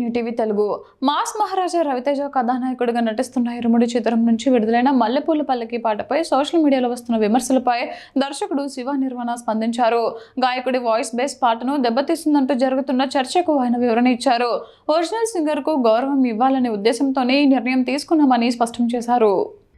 New TV Telugu mass మహారాజా రవితేజ కథానాయకుడిగా నటిస్తున్న ఇరుముడి చిత్రం నుంచి విడుదలైన మల్లెపూల పల్లకి పాటపై సోషల్ మీడియాలో వస్తున్న విమర్శలపై దర్శకుడు శివ నిర్వాణ స్పందించారు. గాయకుడి వాయిస్ బేస్ పాటను దెబ్బతీస్తుందంటూ జరుగుతున్న చర్చకు ఆయన వివరణ ఇచ్చారు. ఒరిజినల్ సింగర్ కు గౌరవం ఇవ్వాలనే ఉద్దేశంతోనే ఈ నిర్ణయం తీసుకున్నామని స్పష్టం చేశారు.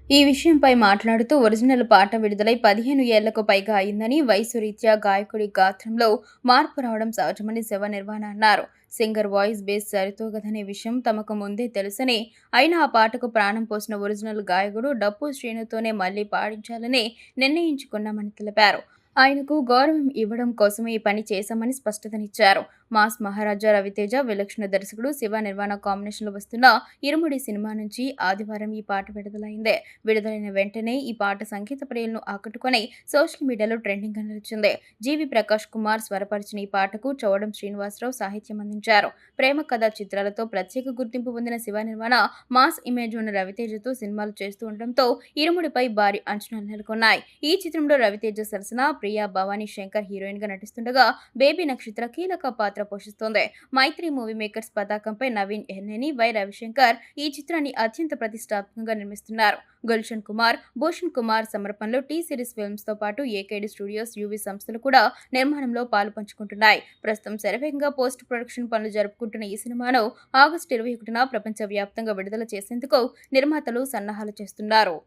ఈ విషయంపై మాట్లాడుతూ ఒరిజినల్ పాట విడుదలై 15 ఏళ్లకు పైగా అయిందని, వయసు రీత్యా గాయకుడి గాత్రంలో మార్పు రావడం సహజమని శివ నిర్వాణ అన్నారు. సింగర్ వాయిస్ బేస్ సరితూగదనే విషయం తమకు ముందే తెలుసని, అయినా ఆ పాటకు ప్రాణం పోసిన ఒరిజినల్ గాయకుడు డప్పు శ్రీనుతోనే మళ్లీ పాడించాలని నిర్ణయించుకున్నామని తెలిపారు. ఆయనకు గౌరవం ఇవ్వడం కోసమే ఈ పని చేశామని స్పష్టతనిచ్చారు. మాస్ మహారాజా రవితేజ విలక్షణ దర్శకుడు శివ నిర్వాణ కాంబినేషన్లో వస్తున్న ఇరుముడి సినిమా నుంచి ఆదివారం ఈ పాట విడుదలైంది. విడుదలైన వెంటనే ఈ పాట సంగీత ప్రియులను ఆకట్టుకొని సోషల్ మీడియాలో ట్రెండింగ్ గా నిలిచింది. జీవి ప్రకాష్ కుమార్ స్వరపరిచిన ఈ పాటకు చౌడం శ్రీనివాసరావు సాహిత్యం అందించారు. ప్రేమ కథా చిత్రాలతో ప్రత్యేక గుర్తింపు పొందిన శివ నిర్వాణ మాస్ ఇమేజ్ ఉన్న రవితేజతో సినిమాలు చేస్తూ ఉండటంతో ఇరుముడిపై భారీ అంచనాలు నెలకొన్నాయి. ఈ చిత్రంలో రవితేజ సరసన ప్రియా భవానీ శంకర్ హీరోయిన్ గా నటిస్తుండగా బేబీ నక్షత్ర కీలక పాత్ర పోషిస్తోంది. మైత్రి మూవీ మేకర్స్ పతాకంపై నవీన్ ఎహ్నేని, వై రవిశంకర్ ఈ చిత్రాన్ని అత్యంత ప్రతిష్టాత్మకంగా నిర్మిస్తున్నారు. గుల్షన్ కుమార్, భూషణ్ కుమార్ సమర్పణలో టీ సిరీస్ ఫిల్మ్స్ తో పాటు ఏకేడి స్టూడియోస్, యూవీ సంస్థలు కూడా నిర్మాణంలో పాలు పంచుకుంటున్నాయి. ప్రస్తుతం శరవేగంగా పోస్ట్ ప్రొడక్షన్ పనులు జరుపుకుంటున్న ఈ సినిమాను ఆగస్టు 21న ప్రపంచ వ్యాప్తంగా విడుదల చేసేందుకు నిర్మాతలు సన్నాహాలు చేస్తున్నారు.